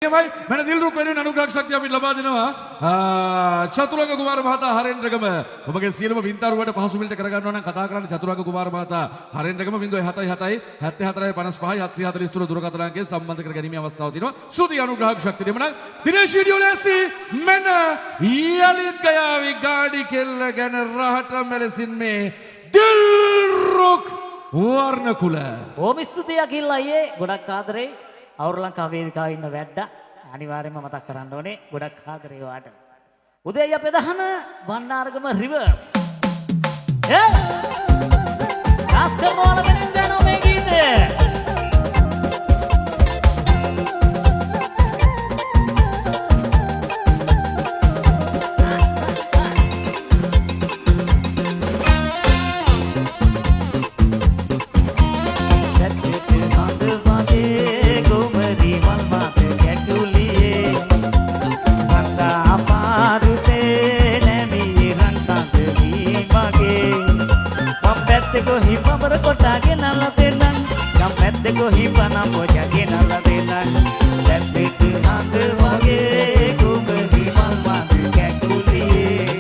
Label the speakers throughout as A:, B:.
A: मैंने दिल रूप में अनुग्रह शक्ति අපි ලබා දෙනවා චතුරංග කුමාර මහතා හරෙන්ද්‍රගම ඔබගේ සියලුම වින්තරුවට පහසු මිලට කරගන්නවා නම් කතා කරන්න චතුරංග කුමාර මහතා හරෙන්ද්‍රගම 077 74 55 743 දුරකථන අංකයෙන් සම්බන්ධ කර ගැනීමේ අවස්ථාව තියෙනවා සුදී अनुग्रह शक्ति දෙමන දිනේෂ් වීඩියෝ ලැසි මෙන්න යලිත් ගයාවි ගාඩි කෙල්ල ගැන රහට මෙලසින් මේ දිල්රුක් වර්ණකුල
B: ඕම ස්තුතියි අකිල් අයියේ ගොඩක් ආදරේ අවුරු ලංකා වේදිකාවේ ඉන්න වැඩ අනිවාර්යයෙන්ම මතක් කරන්න ඕනේ ගොඩක් ආදරේ වාට උදේ අපේ දහන වන්නාරගම රිවර් ආස්කර් මොන වෙනින් යනවා මේ ගීතේ को ही पबर को टागे नाला देना कम पैसे को ही पना को जागे नाला देना पैसे के साथ वागे घूमरी मामा क्या कुलिए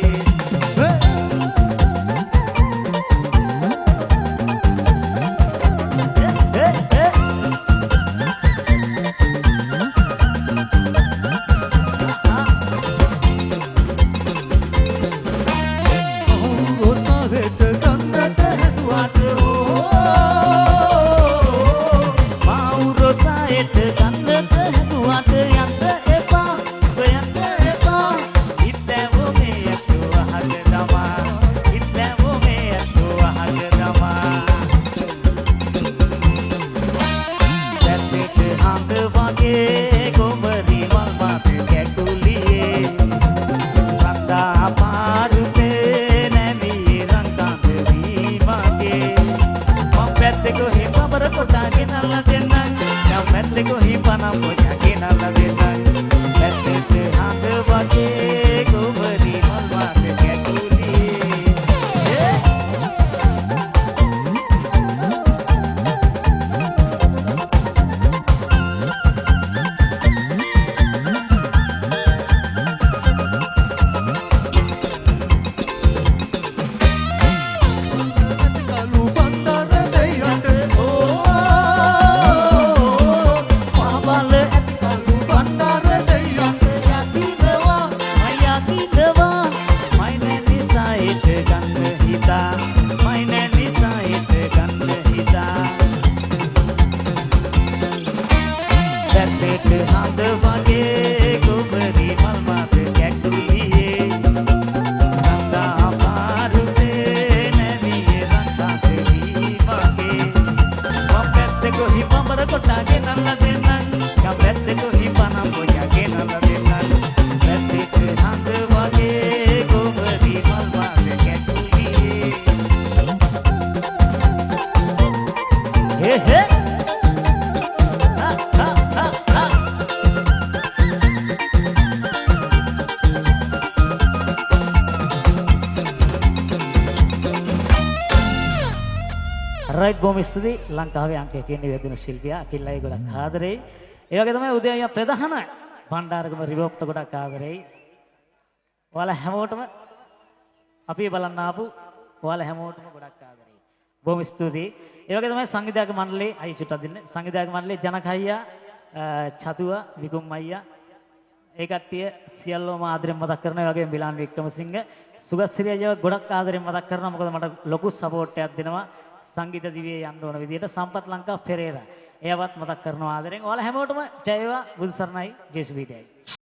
B: රයිට් බොම් ස්තුතියි ලංකාවේ අංක 1 ඉන්නේ වේදින ශිල්පියා අකිල් අය ගොඩක් ආදරේ ඒ වගේ තමයි උදේ අයියා ප්‍රධාන බණ්ඩාරගම රිවර්ට ගොඩක් ආදරේ ඔයාලා හැමෝටම අපි බලන්න ආපු ඔයාලා හැමෝටම ගොඩක් ආදරේ බොම් ස්තුතියි ඒ වගේ තමයි සංගීතයක මණ්ඩලයේ අයි චුට්ටක් දෙන්න සංගීතයක මණ්ඩලයේ ජනක අයියා චතුව විකුම් අයියා ඒ කට්ටිය සියල්ලම ආදරෙන් මතක් කරනවා ඒ වගේම බිලාන් වික්‍රමසිංහ සුගස්සිරි අයියා ගොඩක් ආදරෙන් මතක් කරනවා මොකද මට ලොකු සපෝට් එකක් දෙනවා සංගීත දිවියේ යන්න ඕන විදියට සම්පත් ලංකා පෙරේරා එයවත් මතක් කරනවා ආදරෙන් ඔයාලා හැමෝටම ජය වේවා බුදු සරණයි ජේසුස් වීඩියයි